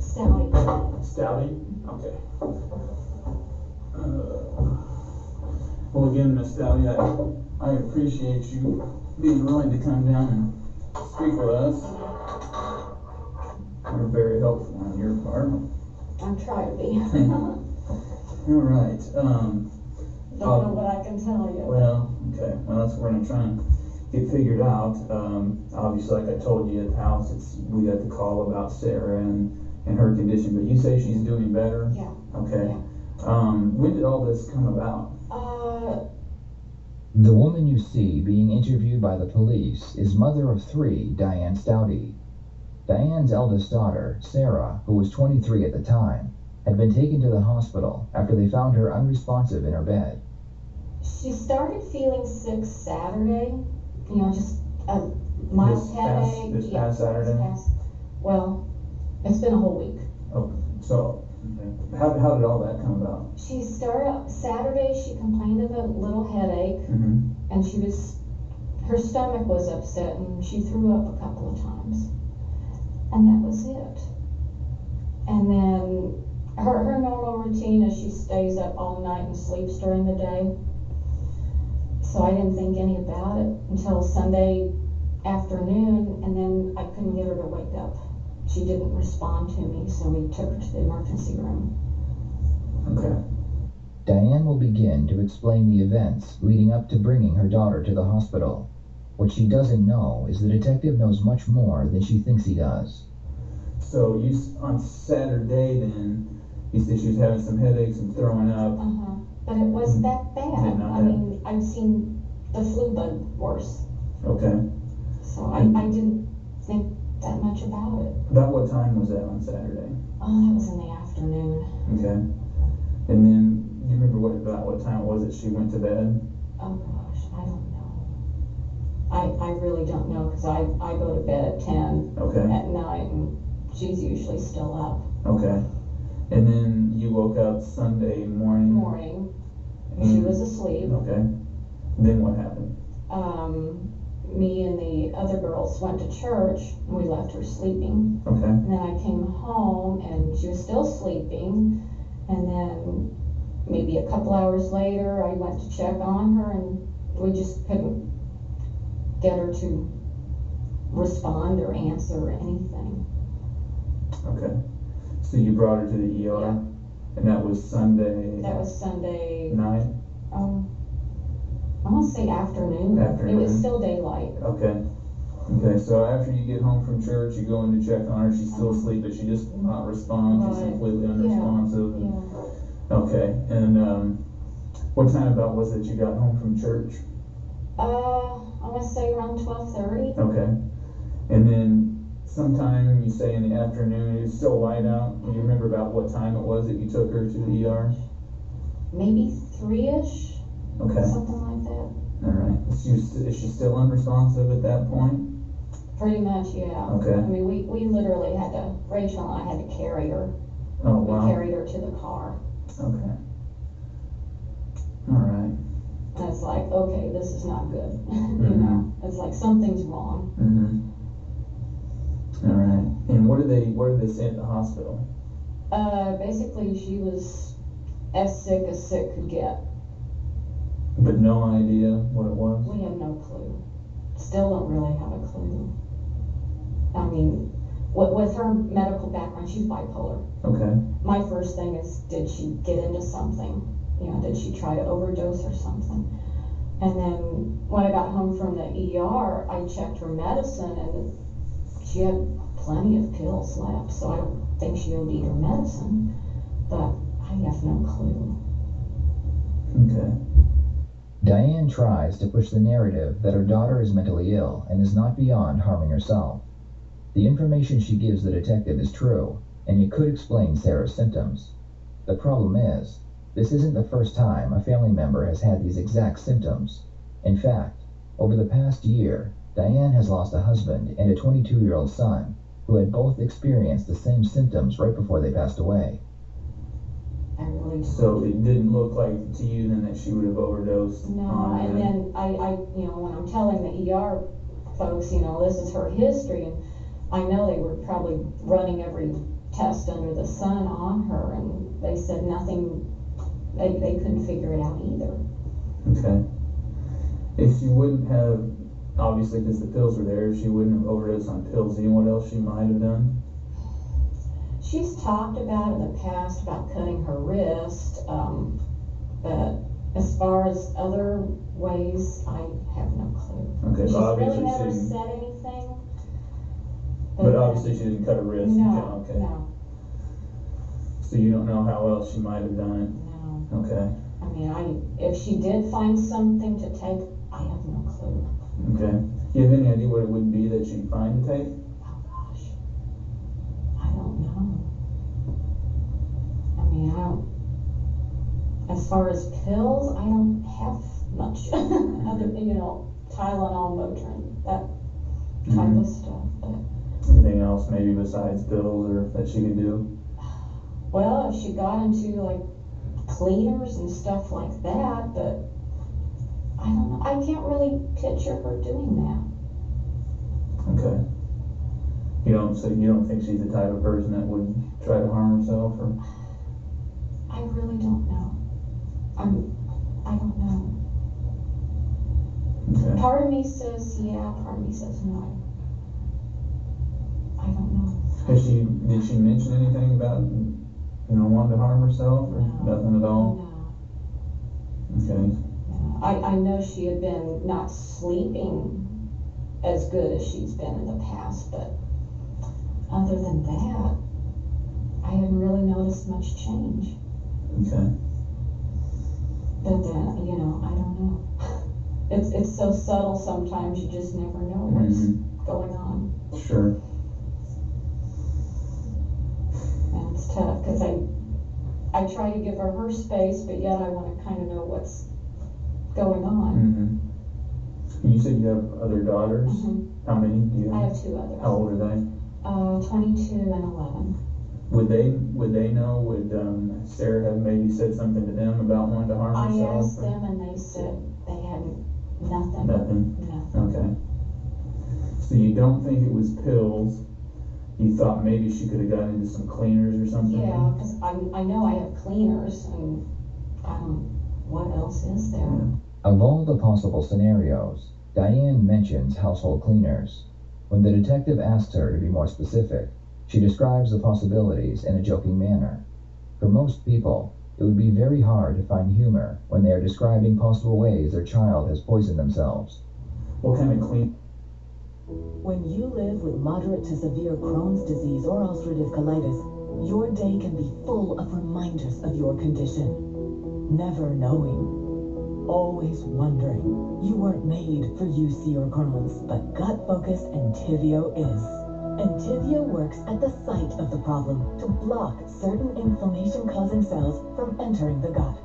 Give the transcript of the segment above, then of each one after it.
Sally. Stouty? Okay. Well, again, Miss Stouty, I appreciate you being willing to come down and speak with us. You're very helpful on your part. I'm trying to be. All right. Don't know what I can tell you. Well, okay. Well, that's what we're gonna try and get figured out. Obviously, like I told you at the house, we got the call about Sarah and her condition, but you say she's doing better? Yeah. Okay. Yeah. When did all this come about? The woman you see being interviewed by the police is mother of 3, Diane Stouty. Diane's eldest daughter, Sarah, who was 23 at the time, had been taken to the hospital after they found her unresponsive in her bed. She started feeling sick Saturday, just a mild headache. This past Saturday? Well, it's been a whole week. Oh, so how did all that come about? She started Saturday. She complained of a little headache, and her stomach was upset, and she threw up a couple of times, and that was it. And then her normal routine is she stays up all night and sleeps during the day. So I didn't think any about it until Sunday afternoon, and then I couldn't get her to wake up. She didn't respond to me, so we took her to the emergency room. Okay. Diane will begin to explain the events leading up to bringing her daughter to the hospital. What she doesn't know is the detective knows much more than she thinks he does. So on Saturday then, you said she was having some headaches and throwing up. But it wasn't that bad. I mean, I've seen the flu bug worse. Okay. So I didn't think that much about it. About what time was that on Saturday? Oh, that was in the afternoon. Okay. And then, you remember about what time it was that she went to bed? Oh gosh, I don't know. I really don't know, because I go to bed at 10 at night, and she's usually still up. Okay. And then you woke up Sunday morning. And she was asleep. Okay. Then what happened? Me and the other girls went to church, and we left her sleeping. Okay. And then I came home, and she was still sleeping. And then maybe a couple hours later, I went to check on her, and we just couldn't get her to respond or answer or anything. Okay. So you brought her to the ER? Yeah. And that was Sunday? That was Sunday night? I want to say afternoon. It was still daylight. Okay. Okay, so after you get home from church, you go in to check on her. She's still asleep, but she just will not respond. She's completely unresponsive. Yeah. Okay, and what time about was it you got home from church? I want to say around 12:30. Okay. And then sometime you say in the afternoon, it's still light out. Do you remember about what time it was that you took her to the ER? Maybe 3-ish. Okay. Something like that. All right. Is she still unresponsive at that point? Pretty much, yeah. Okay. I mean, we literally Rachel and I had to carry her. Oh, wow. We carried her to the car. Okay. All right. And it's like, okay, this is not good. You know, it's like something's wrong. All right. And what did they say at the hospital? Basically, she was as sick could get. But no idea what it was? We have no clue. Still don't really have a clue. I mean, with her medical background, she's bipolar. Okay. My first thing is, did she get into something? Did she try to overdose or something? And then when I got home from the ER, I checked her medicine, and she had plenty of pills left, so I don't think she OD'd her medicine, but I have no clue. Okay. Diane tries to push the narrative that her daughter is mentally ill and is not beyond harming herself. The information she gives the detective is true, and it could explain Sarah's symptoms. The problem is, this isn't the first time a family member has had these exact symptoms. In fact, over the past year, Diane has lost a husband and a 22-year-old son who had both experienced the same symptoms right before they passed away. So it didn't look like to you then that she would have overdosed? No, and then I when I'm telling the ER folks, this is her history, and I know they were probably running every test under the sun on her, and they said nothing, they couldn't figure it out either. Okay. If she wouldn't have, obviously because the pills were there, if she wouldn't have overdosed on pills, do you know what else she might have done? She's talked about in the past about cutting her wrist, but as far as other ways, I have no clue. Okay, She's so really obviously she never didn't, said anything. but obviously she didn't cut her wrist. No, Okay. no, So you don't know how else she might have done no. it? Okay. I mean, if she did find something to take, I have no clue. Okay. Do you have any idea what it would be that she'd find to take? Oh gosh, I don't know. I mean, as far as pills, I don't have much other, Tylenol, Motrin, that type of stuff. But anything else maybe besides pills or that she could do? well, if she got into like cleaners and stuff like that, but I don't know. I can't really picture her doing that. Okay. So you don't think she's the type of person that would try to harm herself, or? I really don't know. I don't know. Okay. Part of me says yeah, part of me says no. I don't know. Did she mention anything about, wanting to harm herself, or No. nothing at all? No. Okay. No. I know she had been not sleeping as good as she's been in the past, but other than that, I haven't really noticed much change. Okay. But then, I don't know. It's so subtle sometimes, you just never know what's going on. Sure. And it's tough, because I try to give her space, but yet I want to kind of know what's going on. You said you have other daughters? How many do you have? I have two others. How old are they? 22 and 11. Would they know? Would Sarah have maybe said something to them about wanting to harm herself? I asked them, and they said they had nothing. Nothing? Nothing. Okay. So you don't think it was pills? You thought maybe she could have got into some cleaners or something? Yeah, because I know I have cleaners, and what else is there? Yeah. Of all the possible scenarios, Diane mentions household cleaners. When the detective asks her to be more specific, she describes the possibilities in a joking manner. For most people, it would be very hard to find humor when they are describing possible ways their child has poisoned themselves. What kind of clean? When you live with moderate to severe Crohn's disease or ulcerative colitis, your day can be full of reminders of your condition. Never knowing, always wondering. You weren't made for UC or Crohn's, but gut-focused Entyvio is. Entyvio works at the site of the problem to block certain inflammation-causing cells from entering the gut.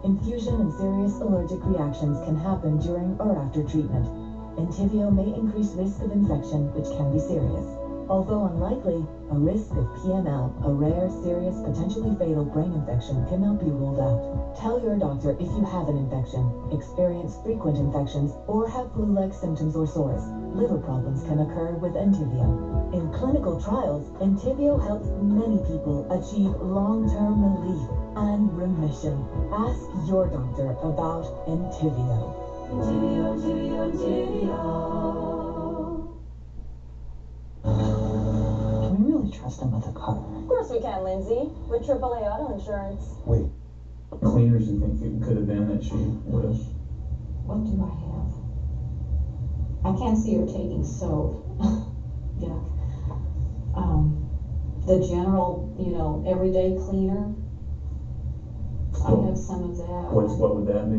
Infusion and serious allergic reactions can happen during or after treatment. Entyvio may increase risk of infection, which can be serious. Although unlikely, a risk of PML, a rare, serious, potentially fatal brain infection, cannot be ruled out. Tell your doctor if you have an infection, experience frequent infections, or have flu-like symptoms or sores. Liver problems can occur with Entyvio. In clinical trials, Entyvio helped many people achieve long-term relief and remission. Ask your doctor about Entyvio. Can we really trust him with a car? Of course we can, Lindsay. With AAA auto insurance. Wait. Cleaners you think it could have been that she would have? What do I have? I can't see her taking soap. Yeah. The general, everyday cleaner. I have some of that. What would that be?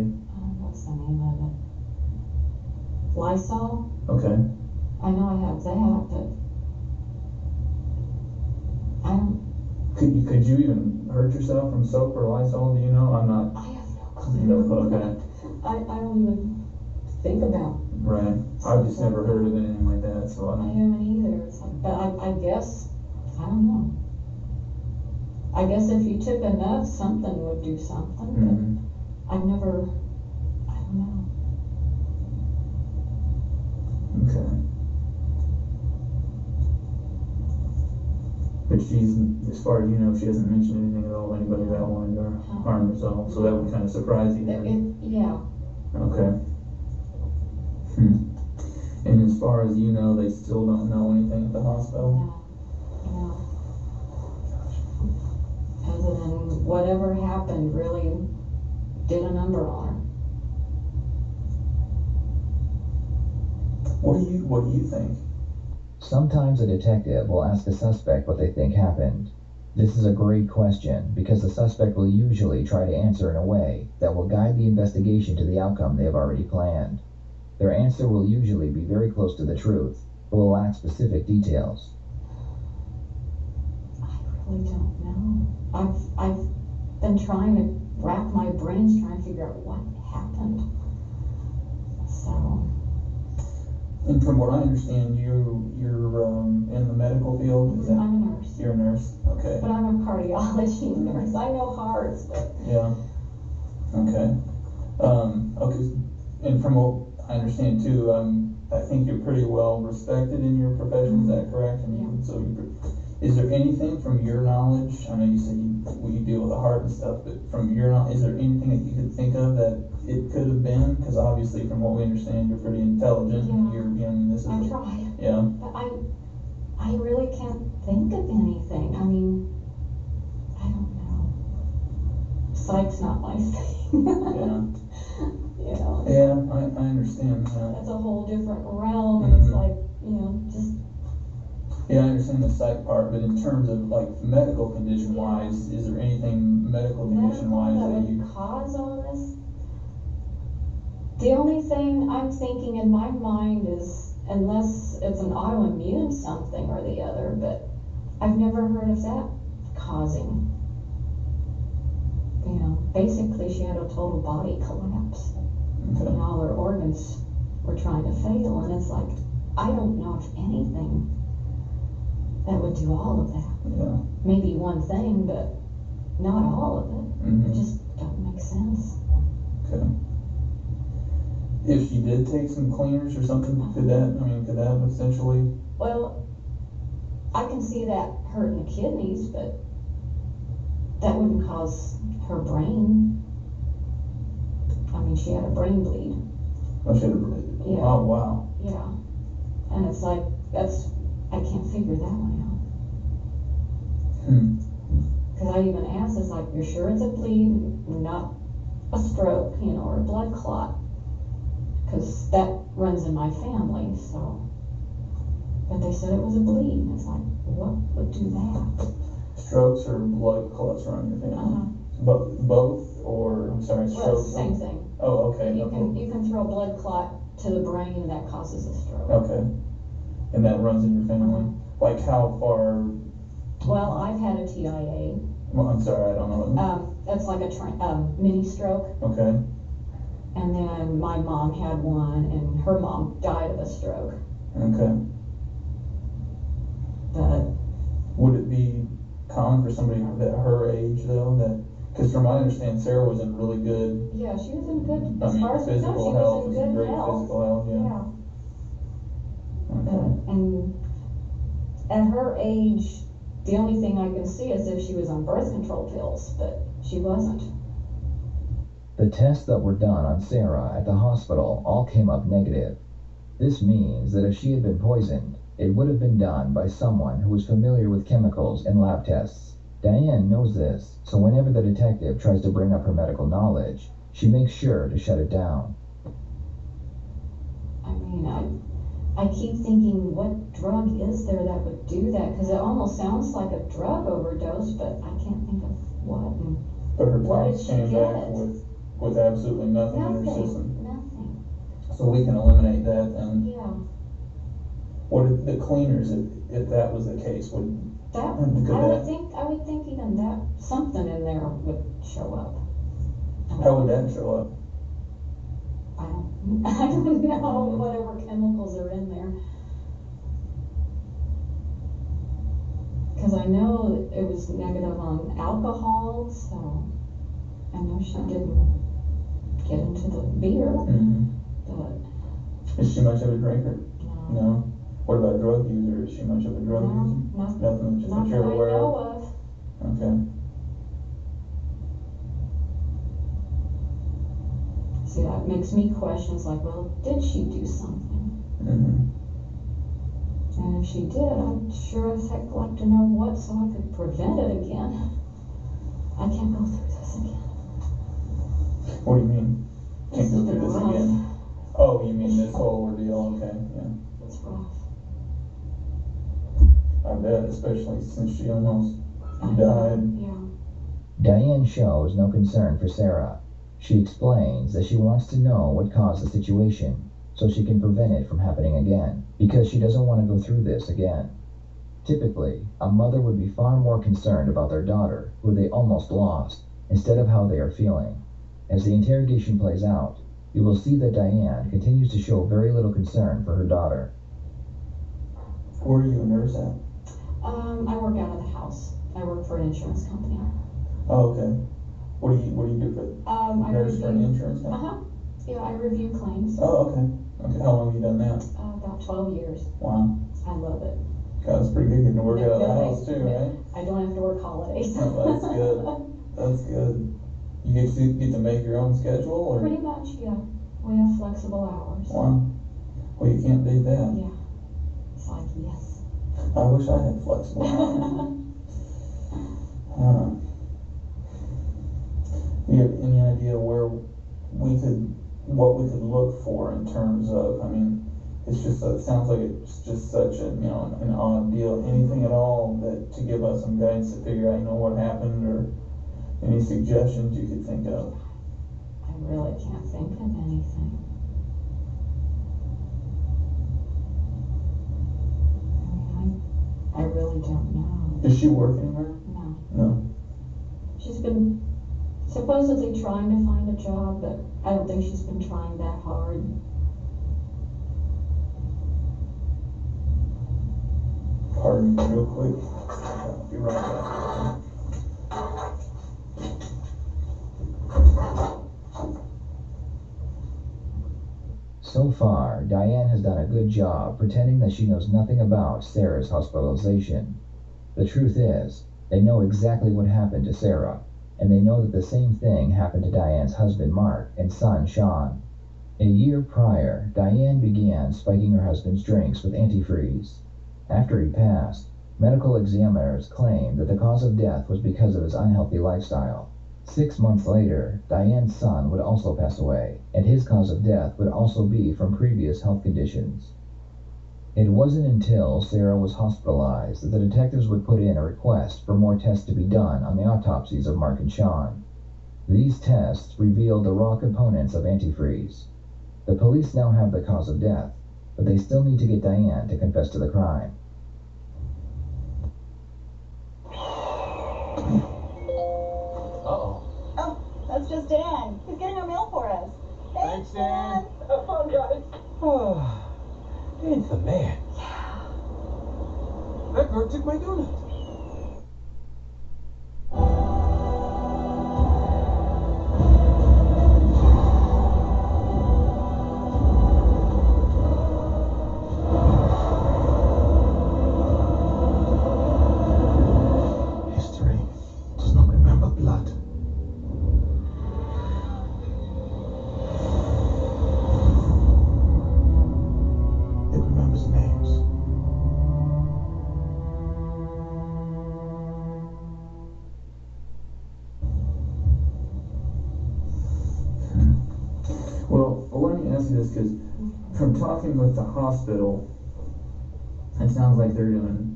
What's the name of it? Lysol? Okay. I know I have that, but I don't. Could you even hurt yourself from soap or Lysol? Do you know? I'm not. I have no clue. Okay. I don't even think about. Right. I've just never heard of anything like that, so I I don't. haven't either. It's like, but I guess, I don't know. I guess if you took enough, something would do something, but I've never, I don't know. Okay. But she's, as far as you know, she hasn't mentioned anything at all to anybody about wanting to harm herself, so that would kind of surprise you then. Yeah. Okay. And as far as you know, they still don't know anything at the hospital? No. Other than whatever happened really did a number on her. What do you think? Sometimes a detective will ask a suspect what they think happened. This is a great question because the suspect will usually try to answer in a way that will guide the investigation to the outcome they have already planned. Their answer will usually be very close to the truth, but will lack specific details. I really don't know. I've been trying to rack my brains trying to figure out what happened. So. And from what I understand, you're in the medical field. Is that? I'm a nurse. You're a nurse. Okay. But I'm a cardiology nurse. I know hearts, but. Yeah. Okay. Okay. And from what I understand too, I think you're pretty well respected in your profession. Is that correct? I mean, Yeah. so is there anything from your knowledge? I know you said you deal with the heart and stuff, but from your knowledge, is there anything that you could think of that it could have been? Because obviously, from what we understand, you're pretty intelligent. Yeah. I mean, this is. I try. Yeah. But I really can't think of anything. I mean, I don't know. Psych's not my thing. Yeah. You know. Yeah, I understand that. That's a whole different realm, and it's like, just. Yeah, I understand the psych part, but in terms of like medical condition wise, is there anything medical condition wise that that would you? cause all this? The only thing I'm thinking in my mind is, unless it's an autoimmune something or the other, but I've never heard of that causing. Basically she had a total body collapse. Okay. And all her organs were trying to fail, and it's like, I don't know if anything that would do all of that. Yeah. Maybe one thing, but not all of it. Mm-hmm. It just don't make sense. Okay. If she did take some cleaners or something, could that essentially? Well, I can see that hurting the kidneys, but that wouldn't cause her brain. I mean, she had a brain bleed. Oh, she had a brain. Yeah. Oh, wow. Yeah. And it's like, I can't figure that one out. Because I even asked, it's like, you're sure it's a bleed, not a stroke, or a blood clot? Because that runs in my family, so. But they said it was a bleed, and it's like, what would do that? Strokes or blood clots run in your family? Both, or, I'm sorry, strokes? Well, it's the same thing. Oh, okay. You can throw a blood clot to the brain, and that causes a stroke. Okay. And that runs in your family? Like how far? Well, I've had a TIA. Well, I'm sorry, I don't know. That's like a mini stroke. Okay. And then my mom had one, and her mom died of a stroke. Okay. But would it be common for somebody that her age though, because from what I understand, Sarah was in really good. Yeah, she was in good. I mean, physical health was in great health. physical health. Yeah. Okay. And at her age, the only thing I can see is if she was on birth control pills, but she wasn't. The tests that were done on Sarah at the hospital all came up negative. This means that if she had been poisoned, it would have been done by someone who was familiar with chemicals and lab tests. Diane knows this, so whenever the detective tries to bring up her medical knowledge, she makes sure to shut it down. I mean, I keep thinking, what drug is there that would do that? Because it almost sounds like a drug overdose, but I can't think of what. But her Where did tests she came get back it? with absolutely nothing in her system. Nothing. So we can eliminate that. And Yeah. what if the cleaners, if that was the case, would I would think even that something in there would show up. how would that show up? I don't know, whatever chemicals are in there. Because I know it was negative on alcohol, so I know she didn't get into the beer, Mm-hmm. but Is she much of a drinker? no. No. What about drug user? Is she much of a drug user? Nothing that Not you're that I aware know of? of. Okay. See, that makes me question, it's like, well, did she do something? Mm-hmm. And if she did, I'd sure as heck like to know what, so I could prevent it again. I can't go through this again. What do you mean? Can't go through this rough. again? Oh, you mean this whole ordeal? Okay, yeah. It's rough. I bet, especially since she almost died. Yeah. Diane shows no concern for Sarah. She explains that she wants to know what caused the situation so she can prevent it from happening again, because she doesn't want to go through this again. Typically, a mother would be far more concerned about their daughter, who they almost lost, instead of how they are feeling. As the interrogation plays out, you will see that Diane continues to show very little concern for her daughter. Where are you a nurse at? I work out of the house. I work for an insurance company. Oh, okay. What do you do for I nurse for an insurance company? Uh-huh. Yeah, I review claims. Oh, okay. Okay, how long have you done that? About 12 years. Wow. I love it. God, it's pretty good getting to work out of the house too, right? I don't have to work holidays. Oh, that's good. That's good. You get to make your own schedule, or? Pretty much, yeah. We have flexible hours. Wow. Well, you can't beat that. Yeah. It's like, yes. I wish I had flexible hours. Do you have any idea what we could look for in terms of, I mean, it sounds like it's just such an odd deal. Anything at all to give us some guidance to figure out, what happened, or any suggestions you could think of? I really can't think of anything. I really don't know. Does she work anywhere? No. No. She's been supposedly trying to find a job, but I don't think she's been trying that hard. Pardon me real quick. I'll be right back. So far, Diane has done a good job pretending that she knows nothing about Sarah's hospitalization. The truth is, they know exactly what happened to Sarah, and they know that the same thing happened to Diane's husband Mark and son Sean. A year prior, Diane began spiking her husband's drinks with antifreeze. After he passed, medical examiners claimed that the cause of death was because of his unhealthy lifestyle. 6 months later, Diane's son would also pass away, and his cause of death would also be from previous health conditions. It wasn't until Sarah was hospitalized that the detectives would put in a request for more tests to be done on the autopsies of Mark and Sean. These tests revealed the raw components of antifreeze. The police now have the cause of death, but they still need to get Diane to confess to the crime. Uh-oh. Oh, that's just Dan. He's getting our mail for us. Thanks, Dan. Have fun, guys. Oh, Dan's the man. Yeah. That girl took my donut. History does not remember blood. It remembers names. Well, let me ask you this, because from talking with the hospital, it sounds like they're doing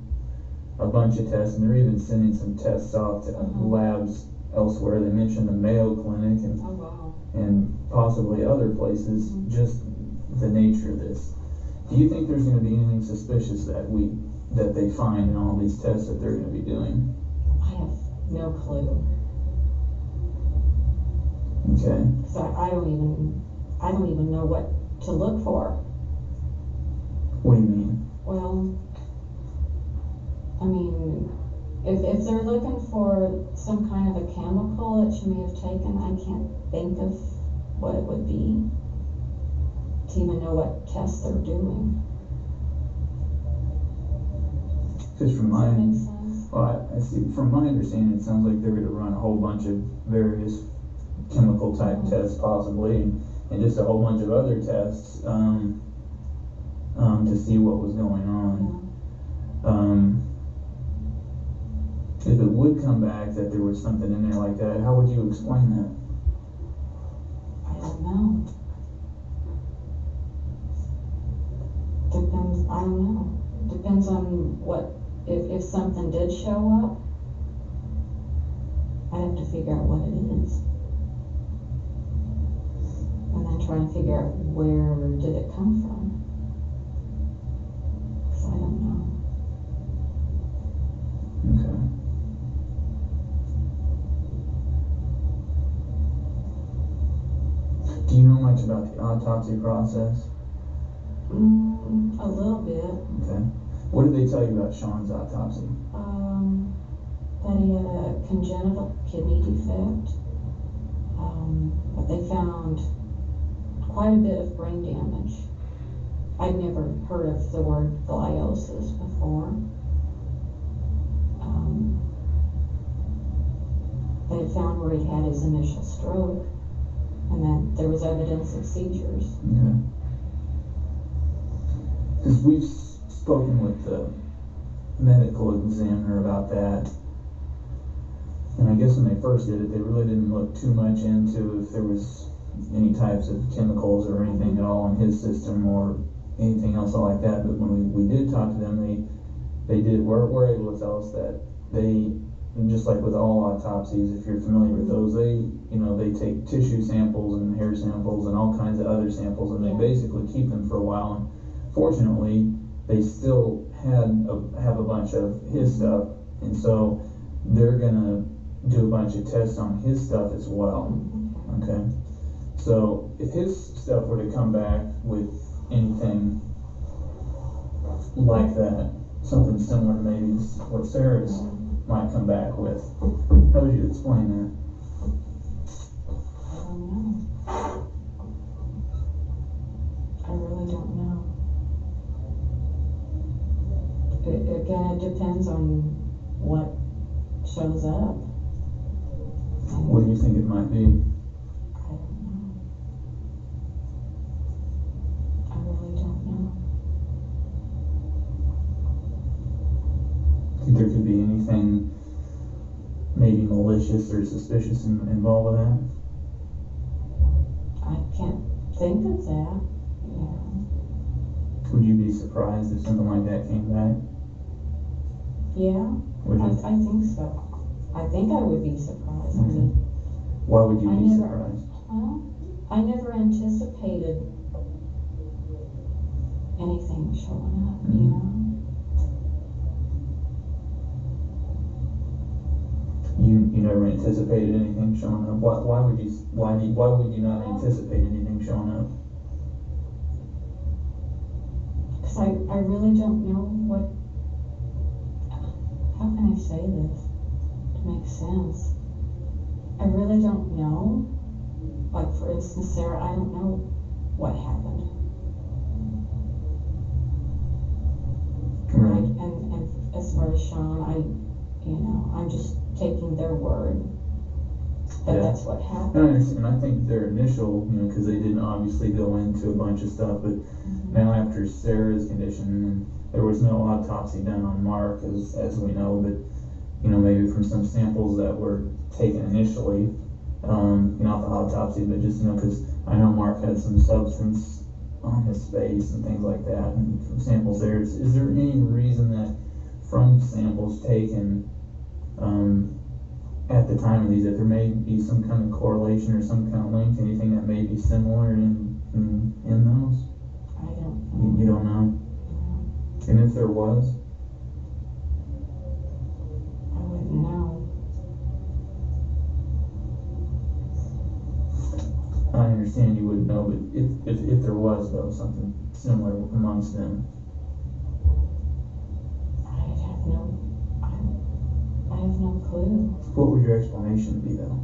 a bunch of tests, and they're even sending some tests off to labs elsewhere. They mentioned the Mayo Clinic and Oh, wow. and possibly other places. Just the nature of this. Do you think there's going to be anything suspicious that they find in all these tests that they're going to be doing? I have no clue. Okay. Because I don't even know what to look for. What do you mean? Well, I mean, if they're looking for some kind of a chemical that she may have taken, I can't think of what it would be to even know what tests they're doing. Because from Does my, that make sense? well, I see, from my understanding, it sounds like they're gonna run a whole bunch of various chemical type tests possibly, and just a whole bunch of other tests, to see what was going on. If it would come back that there was something in there like that, how would you explain that? I don't know. Depends, I don't know. Depends on what, if something did show up, I'd have to figure out what it is. And then try and figure out where did it come from. Because I don't know. Okay. Do you know much about the autopsy process? A little bit. Okay. What did they tell you about Sean's autopsy? That he had a congenital kidney defect. But they found quite a bit of brain damage. I'd never heard of the word gliosis before. They had found where he had his initial stroke, and then there was evidence of seizures. Okay. Because we've spoken with the medical examiner about that, and I guess when they first did it, they really didn't look too much into if there was any types of chemicals or anything at all in his system or anything else like that. But when we did talk to them, they were able to tell us that they, just like with all autopsies, if you're familiar with those, they take tissue samples and hair samples and all kinds of other samples, and they basically keep them for a while. And fortunately, they still have a bunch of his stuff, and so they're gonna do a bunch of tests on his stuff as well. Okay, so if his stuff were to come back with anything like that, something similar to maybe what Sarah's might come back with, how would you explain that? I don't know. I really don't know. Again, it depends on what shows up. What do you think it might be? I don't know. I really don't know. Think there could be anything maybe malicious or suspicious involved with that? I can't think of that. Yeah. Would you be surprised if something like that came back? Yeah, Would you? I think so. I think I would be surprised. I mean, Why would you I be never- surprised? well, I never anticipated anything showing up, you know? You never anticipated anything showing up. Why would you not anticipate anything showing up? Because I really don't know what, how can I say this to make sense? I really don't know. Like, for instance, Sarah, I don't know what happened. Right. And as far as Sean, I'm just taking their word that Yeah. that's what happened. And I understand. I think their initial, because they didn't obviously go into a bunch of stuff, but now after Sarah's condition, and there was no autopsy done on Mark, as we know, but maybe from some samples that were taken initially, not the autopsy, but just because I know Mark had some substance on his face and things like that, and from samples there. Is there any reason that from samples taken at the time of these, that there may be some kind of correlation or some kind of link, anything that may be similar in those? I don't know. You don't know? And if there was? I wouldn't know. I understand you wouldn't know, but if there was, though, something similar amongst them. I have no clue. What would your explanation be, though?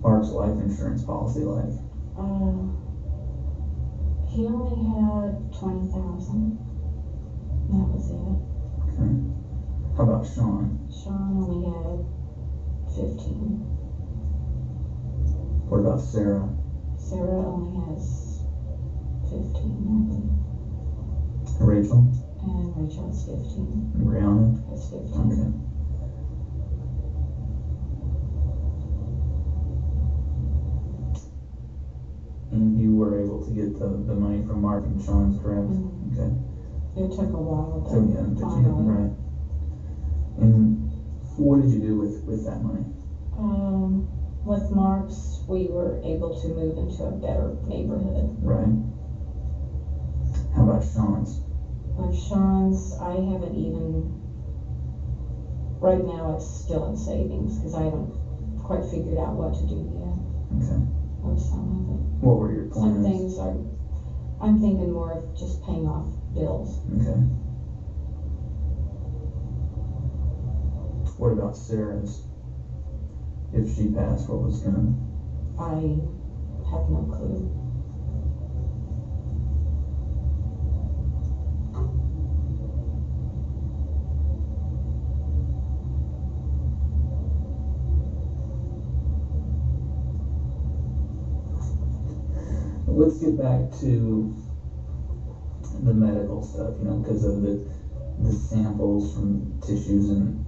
Mark's life insurance policy like? He only had 20,000. That was it. Okay. How about Sean? Sean only had 15. What about Sarah? Sarah only has 15, I believe. Rachel? And Rachel has 15. And Brianna? Has 15. Okay. And you were able to get the money from Mark and Sean's, correct? Mhm. Okay. It took a while, but So yeah, but you finally. right. And what did you do with that money? With Mark's, we were able to move into a better neighborhood. Right. How about Sean's? With Sean's, I haven't even, right now it's still in savings because I haven't quite figured out what to do yet Okay. with some of it. What were your plans? Some things I'm thinking more of just paying off bills. Okay. What about Sarah's? If she passed, what was gonna? I have no clue. Let's get back to the medical stuff, because of the samples from tissues and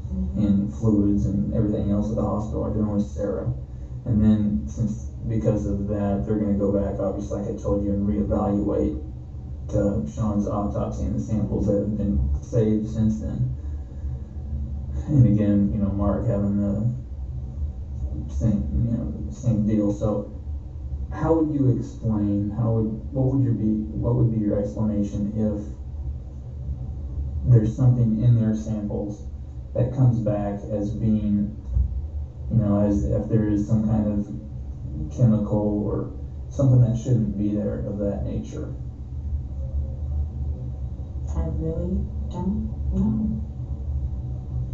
fluids and everything else at the hospital are doing with Sarah. And then because of that, they're going to go back, obviously, like I told you, and reevaluate Sean's autopsy and the samples that have been saved since then. And again, Mark having the same deal. So how would you explain, what would be your explanation if there's something in their samples that comes back as being, as if there is some kind of chemical or something that shouldn't be there of that nature? I really don't know.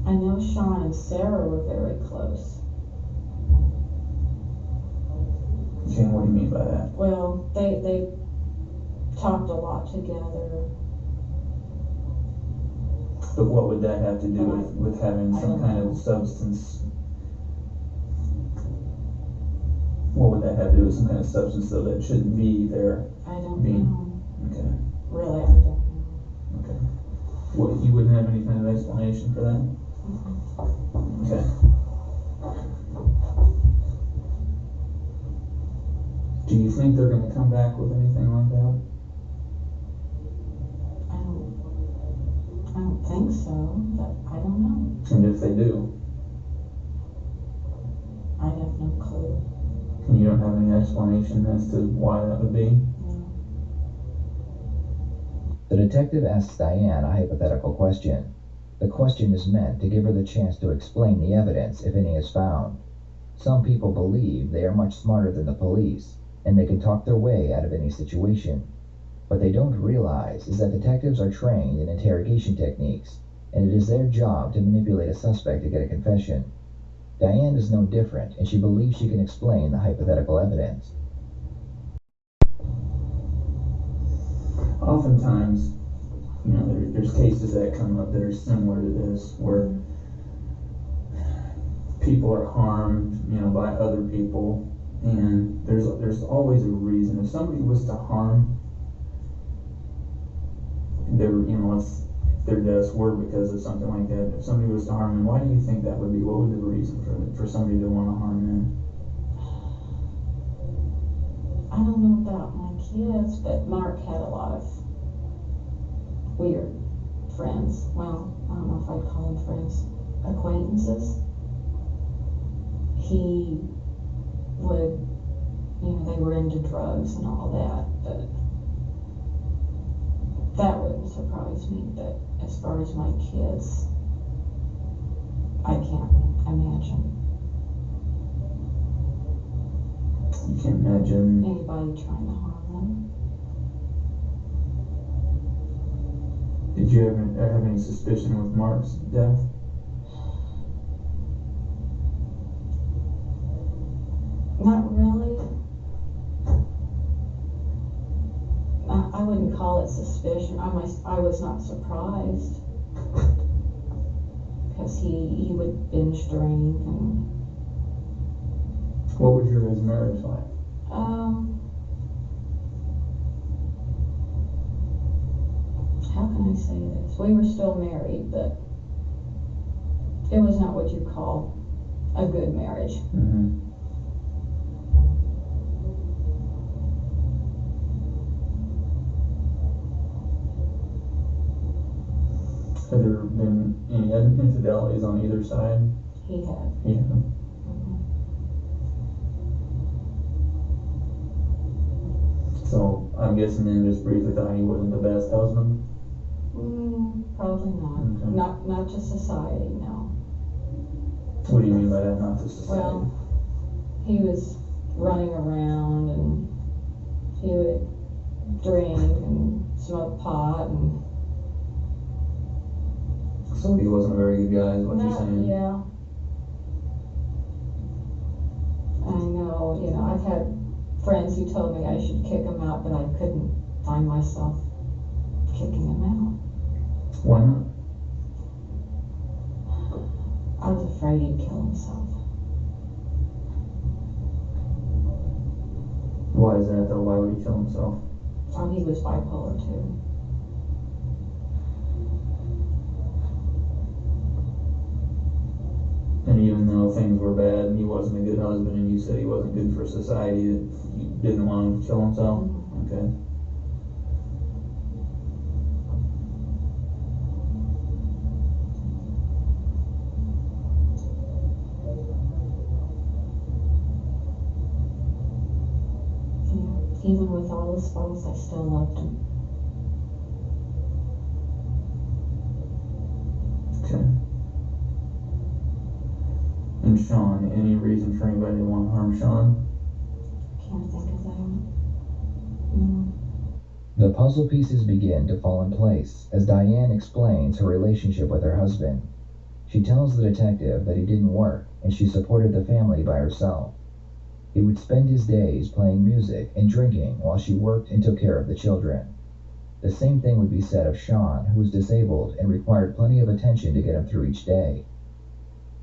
I know Sean and Sarah were very close. Okay, what do you mean by that? Well, they talked a lot together. But what would that have to do with having some kind of substance? What would that have to do with some kind of substance though that shouldn't be there? I don't know. Okay. Really, I don't know. Okay. What, you wouldn't have any kind of explanation for that? Mm-hmm. Okay. Do you think they're going to come back with anything like that? I don't think so, but I don't know. And if they do? I have no clue. And you don't have any explanation as to why that would be? No. The detective asks Diane a hypothetical question. The question is meant to give her the chance to explain the evidence if any is found. Some people believe they are much smarter than the police, and they can talk their way out of any situation. What they don't realize is that detectives are trained in interrogation techniques, and it is their job to manipulate a suspect to get a confession. Diane is no different, and she believes she can explain the hypothetical evidence. Oftentimes, there's cases that come up that are similar to this, where people are harmed, by other people, and there's always a reason. If somebody was to harm their deaths were because of something like that. If somebody was to harm them, why do you think that would be? What would the reason for somebody to want to harm them? I don't know about my kids, but Mark had a lot of weird friends. Well, I don't know if I'd call them friends. Acquaintances. He would, they were into drugs and all that, but that wouldn't surprise me. But as far as my kids, I can't imagine. You can't imagine anybody trying to harm them. Did you ever have any suspicion with Mark's death? Not I wouldn't call it suspicion. I was not surprised. Because he would binge drink and... What was your guys' marriage like? How can I say this? We were still married, but it was not what you'd call a good marriage. Mm-hmm. Have there been any infidelities on either side? He had. Yeah. Mm-hmm. So I'm guessing then just briefly thought he wasn't the best husband? Probably not. Okay. Not to society, no. What do you mean by that, not to society? Well, he was running around and he would drink and smoke pot and... So he wasn't a very good guy, is what you're saying? Yeah. I know, I've had friends who told me I should kick him out, but I couldn't find myself kicking him out. Why not? I was afraid he'd kill himself. Why is that though? Why would he kill himself? Oh, he was bipolar too. And even though things were bad and he wasn't a good husband and you said he wasn't good for society, that you didn't want him to kill himself? Mm-hmm. Okay. Yeah. Even with all his faults, I still loved him. Okay. And Sean, any reason for anybody to want to harm Sean? Can't think of that. No. The puzzle pieces begin to fall in place as Diane explains her relationship with her husband. She tells the detective that he didn't work and she supported the family by herself. He would spend his days playing music and drinking while she worked and took care of the children. The same thing would be said of Sean, who was disabled and required plenty of attention to get him through each day.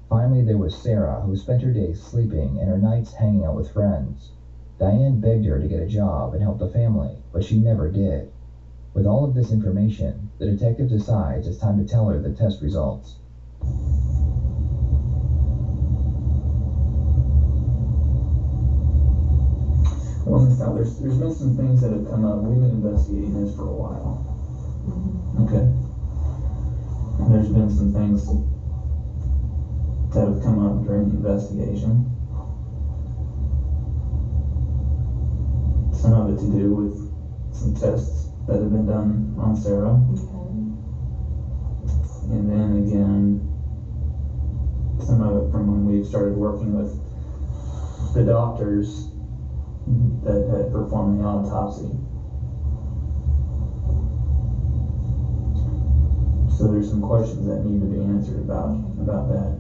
Finally, there was Sarah, who spent her days sleeping and her nights hanging out with friends. Diane begged her to get a job and help the family, but she never did. With all of this information, the detective decides it's time to tell her the test results. Well, Ms. Dow, there's been some things that have come up. We've been investigating this for a while. Okay. And there's been some things that have come up during the investigation. Some of it to do with some tests that have been done on Sarah. Okay. And then again, some of it from when we started working with the doctors that had performed the autopsy. So there's some questions that need to be answered about that.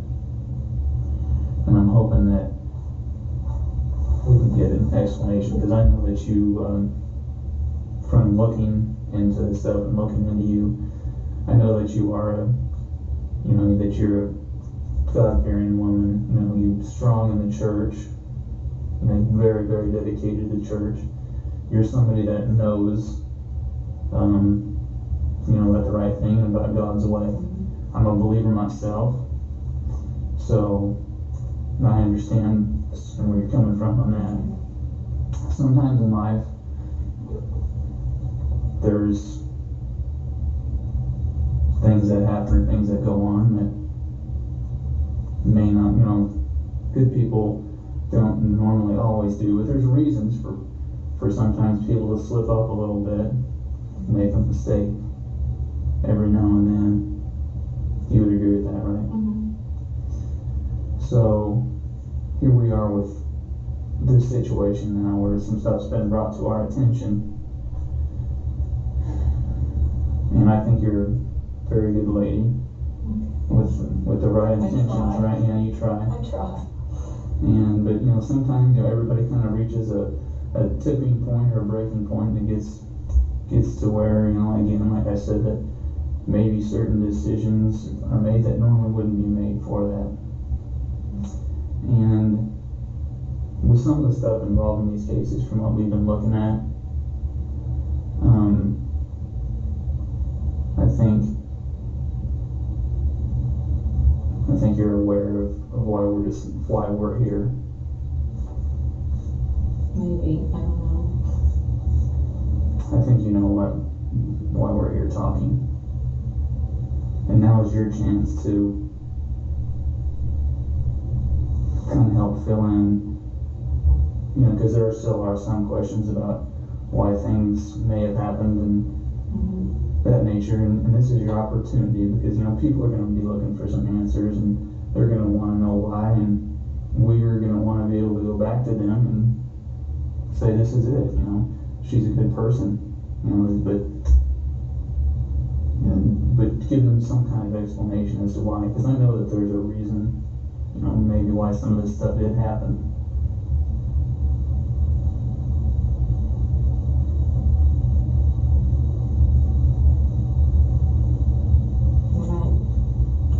And I'm hoping that we can get an explanation, because I know that you, from looking into this stuff and looking into you, I know that you are that you're a God-fearing woman, you're strong in the church, very, very dedicated to church. You're somebody that knows, about the right thing and about God's way. I'm a believer myself, so I understand where you're coming from on that. Sometimes in life, there's things that happen, things that go on that may not, good people don't normally always do, but there's reasons for sometimes people to slip up a little bit, make a mistake every now and then. You would agree with that, right? Mm-hmm. So here we are with this situation now where some stuff's been brought to our attention. And I think you're a very good lady with the right intentions, right? Yeah, you try. I try. But sometimes everybody kind of reaches a tipping point or a breaking point that gets gets to where, again, like I said, that maybe certain decisions are made that normally wouldn't be made for that. And with some of the stuff involved in these cases, from what we've been looking at, I think you're aware of why we're here. Maybe, I don't know. I think you know why we're here talking. And now is your chance to kind of help fill in, because there still are some questions about why things may have happened and that nature, and this is your opportunity, because people are going to be looking for some answers, and they're going to want to know why, and we're going to want to be able to go back to them and say this is it. She's a good person, but give them some kind of explanation as to why, because I know that there's a reason, maybe why some of this stuff did happen.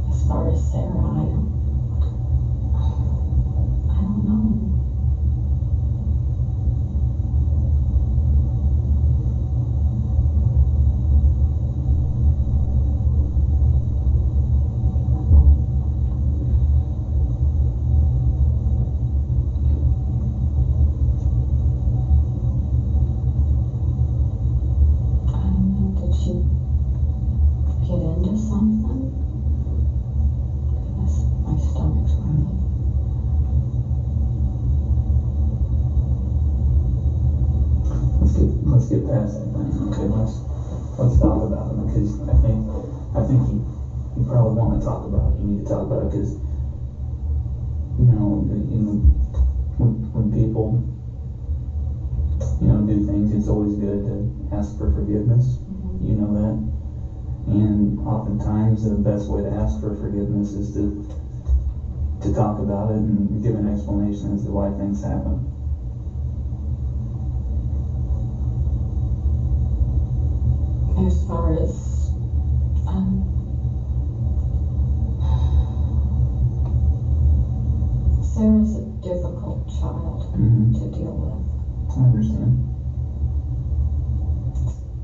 As far as Sarah, I don't know. Did she get into something? Goodness, my stomach's whirling. Let's get past that thing. Okay, let's talk about it, because I think you probably want to talk about it. You need to talk about it, because when people do things, it's always good to ask for forgiveness. You know that. And oftentimes the best way to ask for forgiveness is to talk about it and give an explanation as to why things happen. As far as Sarah's a difficult child to deal with. I understand.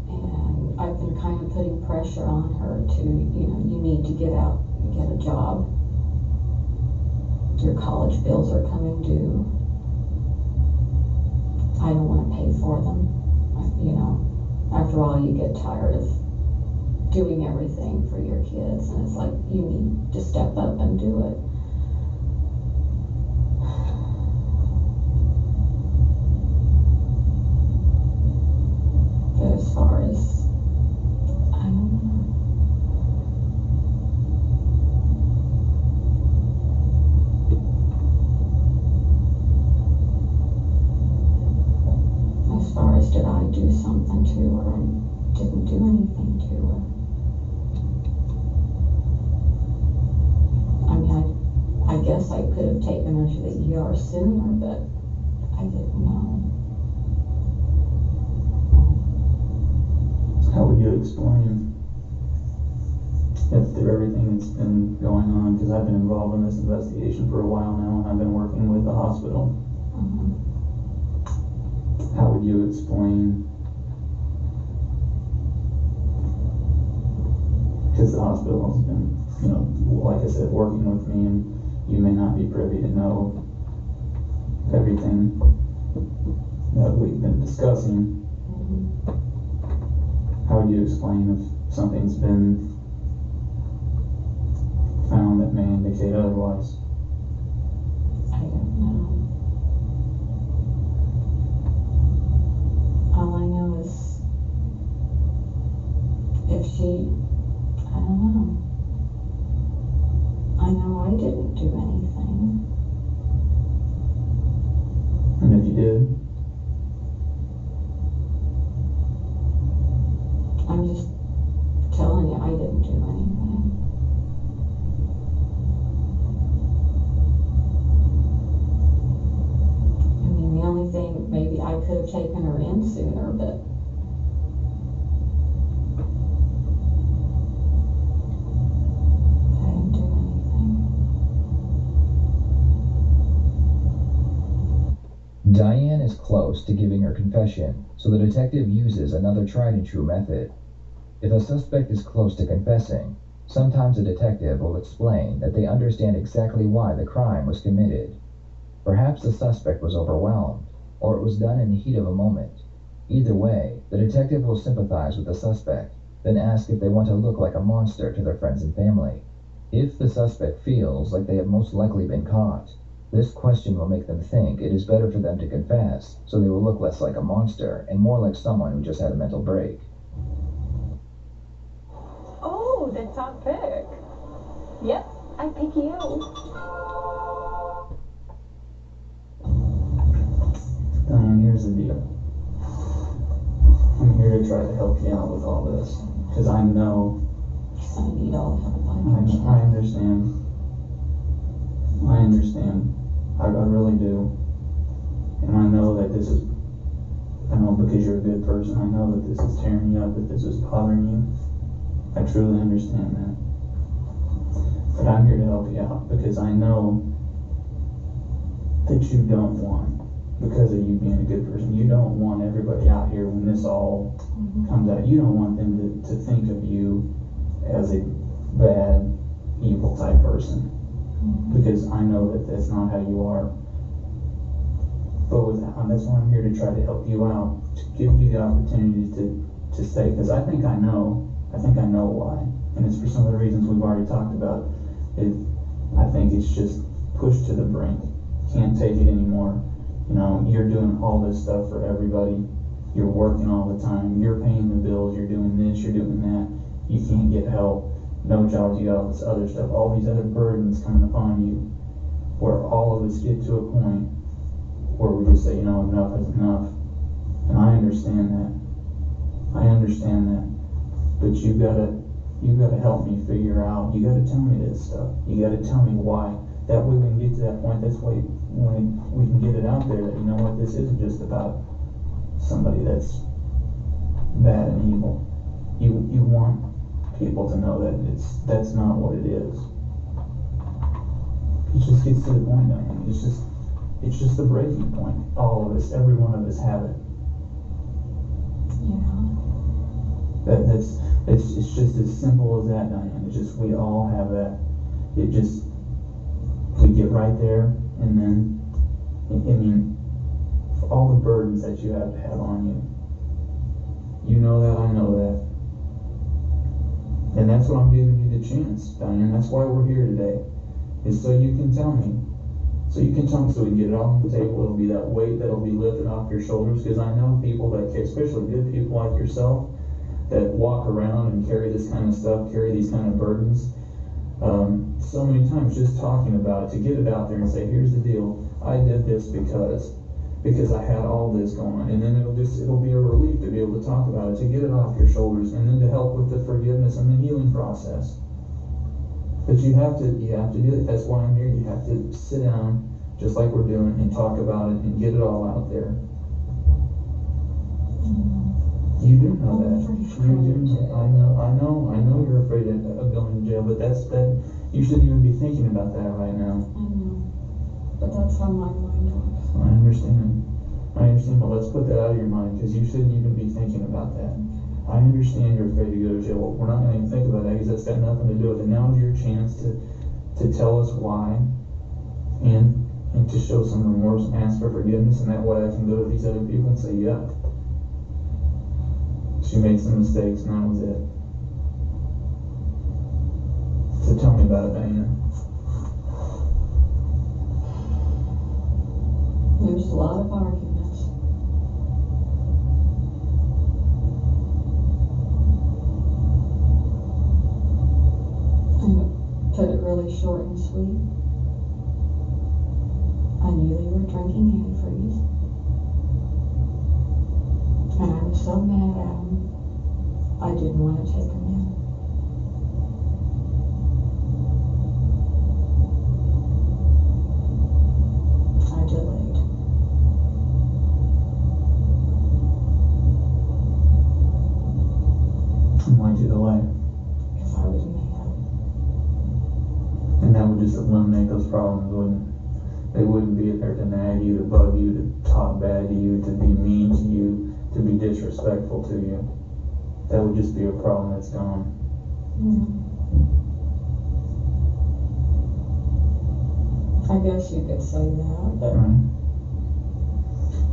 And I've been kind of putting pressure on her to, you need to get out and get a job. Your college bills are coming due. I don't want to pay for them. After all, you get tired of doing everything for your kids, and it's like, you need to step up and do it. But as far as, I don't know. As far as, did I do something to her? I didn't do anything to her. I guess I could have taken her to the ER sooner, but I didn't know. How would you explain if through everything that's been going on, because I've been involved in this investigation for a while now, and I've been working with the hospital. How would you explain, because the hospital has been, like I said, working with me, and you may not be privy to know everything that we've been discussing. How would you explain if something's been found that may indicate otherwise? I don't know. All I know is if she, I don't know. I know I didn't do anything. And if you did? I'm just telling you, I didn't do anything. The only thing, maybe I could have taken her in sooner, but close to giving her confession, so the detective uses another tried-and-true method. If a suspect is close to confessing, sometimes a detective will explain that they understand exactly why the crime was committed. Perhaps the suspect was overwhelmed, or it was done in the heat of a moment. Either way, the detective will sympathize with the suspect, then ask if they want to look like a monster to their friends and family. If the suspect feels like they have most likely been caught, this question will make them think it is better for them to confess, so they will look less like a monster and more like someone who just had a mental break. Oh, the top pick. Yep, I pick you. Diane, here's the deal. I'm here to try to help you out with all this, because I know. I need all the help I I can. understand. I understand. I really do. And I know that this is, I know because you're a good person, I know that this is tearing you up, that this is bothering you. I truly understand that. But I'm here to help you out because I know that you don't want, because of you being a good person, you don't want everybody out here when this all comes out, you don't want them to think of you as a bad, evil type person. Because I know that that's not how you are. But with that, that's why I'm here to try to help you out, to give you the opportunity to say, because I think I know why. And it's for some of the reasons we've already talked about. I think it's just pushed to the brink. Can't take it anymore. You know, you're doing all this stuff for everybody. You're working all the time. You're paying the bills. You're doing this. You're doing that. You can't get help. No jobs, you got all this other stuff, all these other burdens coming upon you, where all of us get to a point where we just say, you know, enough is enough. And I understand that. But you gotta help me figure out, you gotta tell me this stuff. You gotta tell me why. That way we can get to that point, that's why when we can get it out there that, you know what, this isn't just about somebody that's bad and evil. You want people to know that that's not what it is. It just gets to the point, I mean, it's just the breaking point. All of us, every one of us have it. Yeah. It's just as simple as that, Diane. It's just, we all have that. We get right there, and then, I mean, for all the burdens that you have to have on you. You know that, I know that. And that's what I'm giving you the chance, Diane. That's why we're here today. Is so you can tell me. So we can get it off the table. It'll be that weight that'll be lifted off your shoulders. Because I know people that care, especially good people like yourself, that walk around and carry this kind of stuff, carry these kind of burdens. So many times just talking about it, to get it out there and say, here's the deal. I did this because I had all this going on, and then it'll be a relief to be able to talk about it, to get it off your shoulders, and then to help with the forgiveness and the healing process. But you have to do it. That's why I'm here. You have to sit down, just like we're doing, and talk about it and get it all out there. You do know that. You do know. I know you're afraid of going to jail, but you shouldn't even be thinking about that right now. I know. But that's how my mind works. I understand, but let's put that out of your mind, because you shouldn't even be thinking about that. I understand you're afraid to go to jail. Well, we're not going to even think about that, because that's got nothing to do with it. Now's your chance to tell us why, and to show some remorse and ask for forgiveness, and that way I can go to these other people and say, yeah, she made some mistakes, and that was it. So tell me about it, Diana. There's a lot of arguments. And to put it really short and sweet, I knew they were drinking antifreeze. And I was so mad at them, I didn't want to take them in. I delayed. Why'd you delay? Because I was mad. And that would just eliminate those problems, wouldn't it? They wouldn't be there to nag you, to bug you, to talk bad to you, to be mean to you, to be disrespectful to you. That would just be a problem that's gone. I guess you could say that, but Right.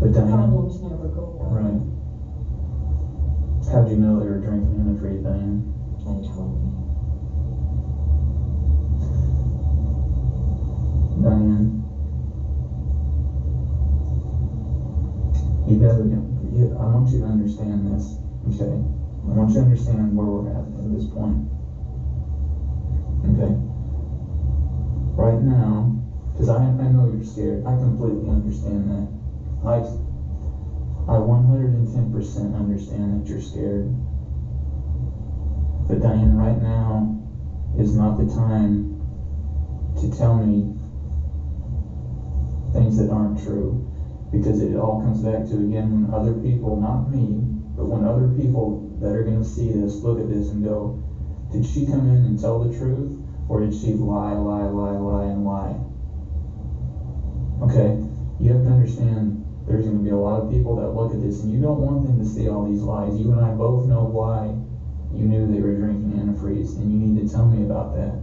But Diane, problems never go away. right. How'd you know they were drinking antifreeze, Diane? They told me. Diane, I want you to understand this, okay? I want you to understand where we're at this point. Okay? Right now, because I know you're scared. I completely understand that. I 110% understand that you're scared. But Diane, right now is not the time to tell me things that aren't true. Because it all comes back to, again, when other people, not me, but when other people that are going to see this, look at this and go, did she come in and tell the truth? Or did she lie, and lie? Okay, you have to understand there's going to be a lot of people that look at this and you don't want them to see all these lies. You and I both know why you knew they were drinking antifreeze, and you need to tell me about that.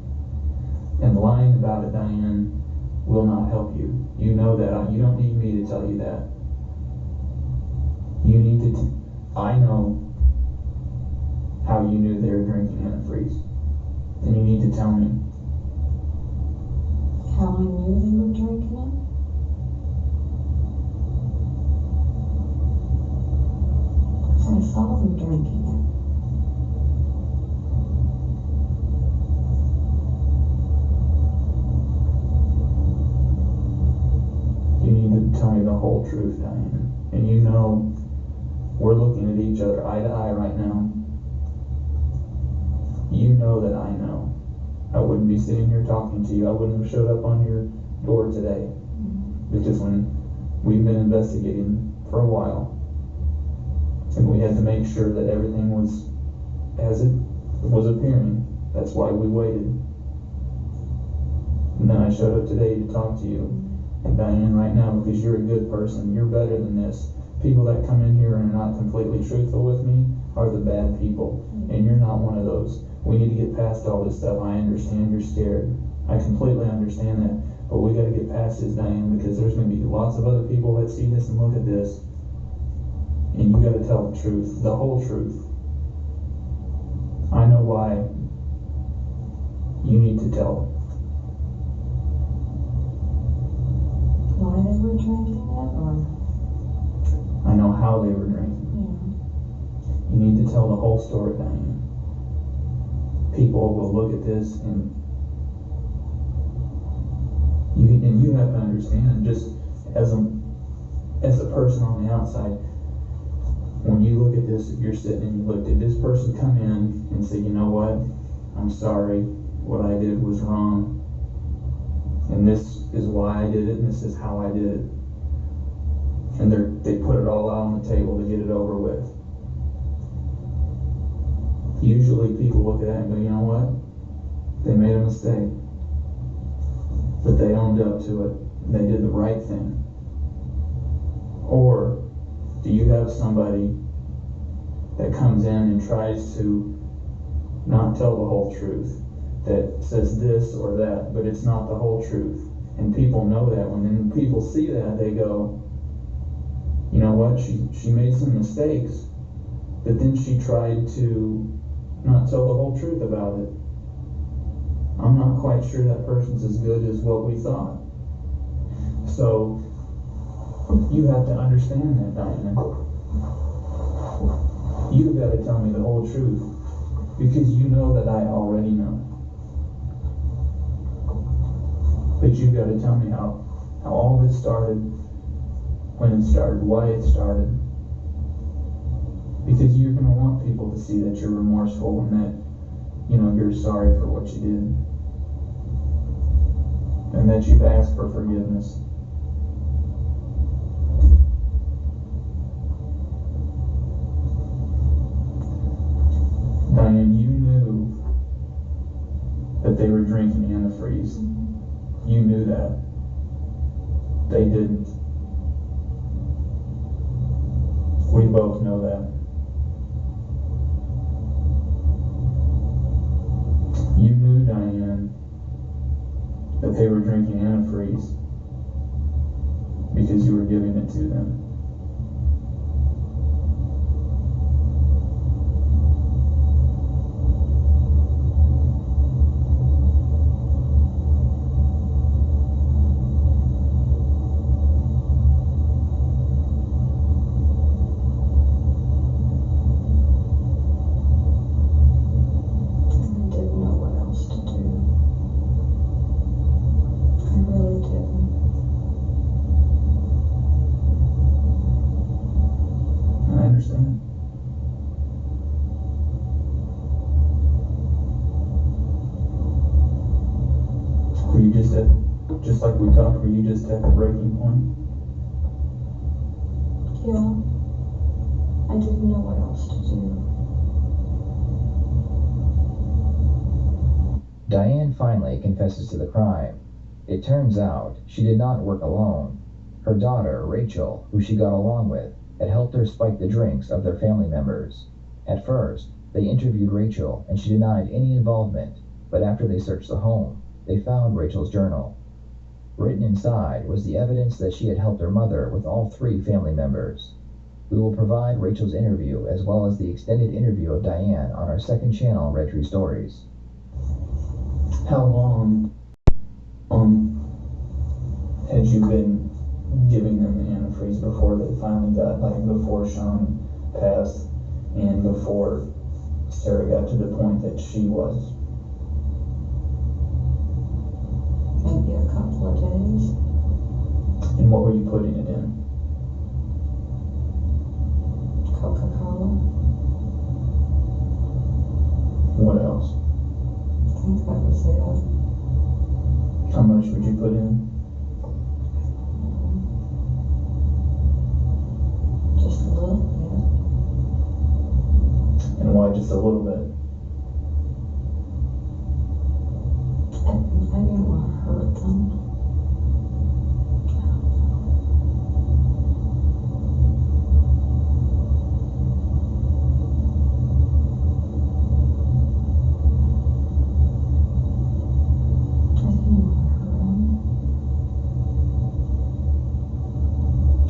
And lying about it, Diane, will not help you. You know that. You don't need me to tell you that. You need to. I know how you knew they were drinking antifreeze, and you need to tell me. How I knew they were drinking it? I saw them drinking it. You need to tell me the whole truth, Diane. And you know, we're looking at each other eye to eye right now. You know that I know. I wouldn't be sitting here talking to you. I wouldn't have showed up on your door today. Because when we've been investigating for a while, and we had to make sure that everything was as it was appearing. That's why we waited. And then I showed up today to talk to you. And Diane, right now, because you're a good person, you're better than this. People that come in here and are not completely truthful with me are the bad people. And you're not one of those. We need to get past all this stuff. I understand you're scared. I completely understand that. But we got to get past this, Diane, because there's going to be lots of other people that see this and look at this. And you got to tell the truth, the whole truth. I know why you need to tell. Why they were drinking it, or? I know how they were drinking. Yeah. You need to tell the whole story, Diane. People will look at this and you have to understand, just as a person on the outside, when you look at this, if you're sitting and you look, did this person come in and say, you know what, I'm sorry, what I did was wrong, and this is why I did it, and this is how I did it, and they put it all out on the table to get it over with. Usually people look at that and go, you know what, they made a mistake, but they owned up to it, and they did the right thing. Or do you have somebody that comes in and tries to not tell the whole truth, that says this or that, but it's not the whole truth? And people know that. When people see that, they go, you know what, she made some mistakes, but then she tried to not tell the whole truth about it. I'm not quite sure that person's as good as what we thought. So you have to understand that, Diana. You've got to tell me the whole truth, because you know that I already know. But you've got to tell me how all this started, when it started, why it started. Because you're going to want people to see that you're remorseful and that, you know, you're sorry for what you did. And that you've asked for forgiveness. Diane, you knew that they were drinking antifreeze. You knew that. They didn't. We both know that. You knew, Diane, that they were drinking antifreeze because you were giving it to them. Were you just like we talked, were you just at the breaking point? Yeah. I didn't know what else to do. Diane finally confesses to the crime. It turns out she did not work alone. Her daughter, Rachel, who she got along with, had helped her spike the drinks of their family members. At first, they interviewed Rachel and she denied any involvement, but after they searched the home, they found Rachel's journal. Written inside was the evidence that she had helped her mother with all 3 family members. We will provide Rachel's interview as well as the extended interview of Diane on our second channel, Red Tree Stories. How long had you been giving them the antifreeze before they finally got, like before Sean passed and before Sarah got to the point that she was? Maybe a couple of days. And what were you putting it in? Coca-Cola. What else? I think that was it. How much would you put in? Just a little bit. And why just a little bit? I didn't want to hurt them.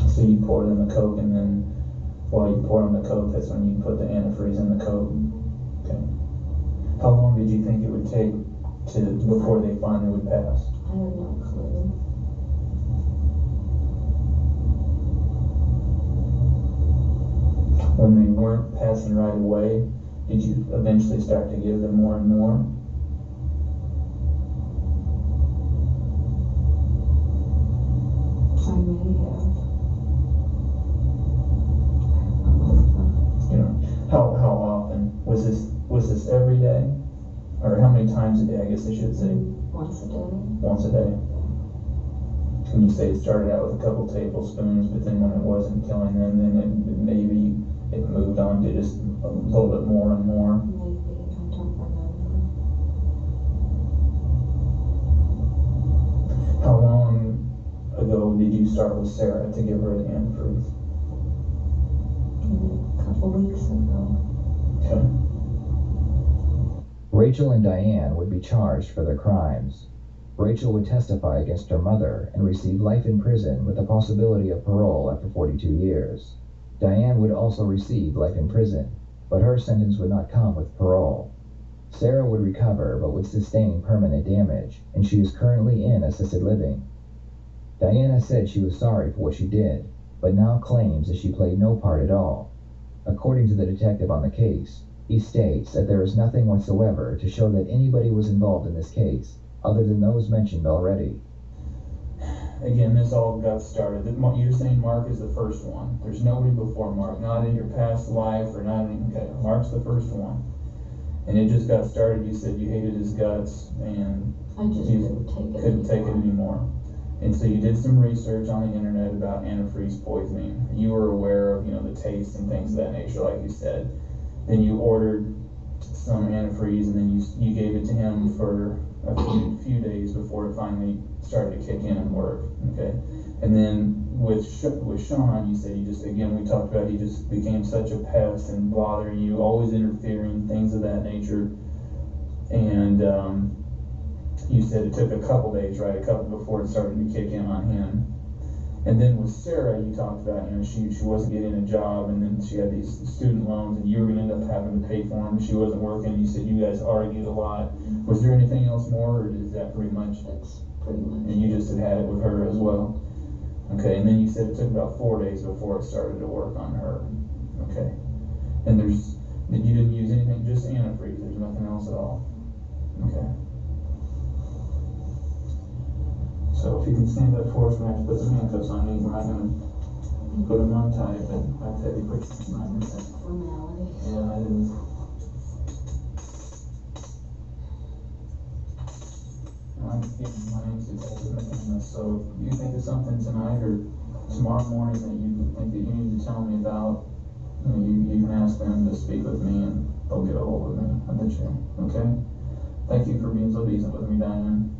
So you pour them the Coke, and then while you pour them the Coke, that's when you put the antifreeze in the Coke. Okay. How long did you think it would take before they finally would pass? I have no clue. When they weren't passing right away, did you eventually start to give them more and more? I may have. You know, how often? Was this every day? Or how many times a day, I guess I should say? Once a day. Once a day. Can you say it started out with a couple tablespoons, but then when it wasn't killing them, then maybe it moved on to just a little bit more and more? Maybe, I don't remember. How long ago did you start with Sarah to give her the antifreeze? Maybe a couple weeks ago. Okay. Rachel and Diane would be charged for their crimes. Rachel would testify against her mother and receive life in prison with the possibility of parole after 42 years. Diane would also receive life in prison, but her sentence would not come with parole. Sarah would recover but would sustain permanent damage, and she is currently in assisted living. Diana said she was sorry for what she did, but now claims that she played no part at all. According to the detective on the case, he states that there is nothing whatsoever to show that anybody was involved in this case, other than those mentioned already. Again, this all got started. You're saying Mark is the first one. There's nobody before Mark, not in your past life or not in, okay, Mark's the first one. And it just got started. You said you hated his guts and I just couldn't take it anymore. And so you did some research on the internet about antifreeze poisoning. You were aware of, the taste and things of that nature, like you said. Then you ordered some antifreeze, and then you gave it to him for a few days before it finally started to kick in and work. Okay. And then with Sean, you said we talked about he just became such a pest and bothering you, always interfering, things of that nature. And you said it took a couple days, right? Before it started to kick in on him. And then with Sarah, you talked about, she wasn't getting a job, and then she had these student loans, and you were going to end up having to pay for them. She wasn't working. You said you guys argued a lot. Was there anything else more, or is that pretty much? That's pretty much. And you just had it with her as well. Okay, and then you said it took about 4 days before it started to work on her. Okay, and you didn't use anything, just antifreeze. There's nothing else at all. Okay. So if you can stand up for us, we're going to have to put some handcuffs on you. We're not going to put them on tight, but like I said, you put some on. It's a formality. Yeah, it is. I'm getting my name's so if you think of something tonight or tomorrow morning that you think that you need to tell me about, you can ask them to speak with me and they'll get a hold of me. I bet you. Okay? Thank you for being so decent with me, Diane.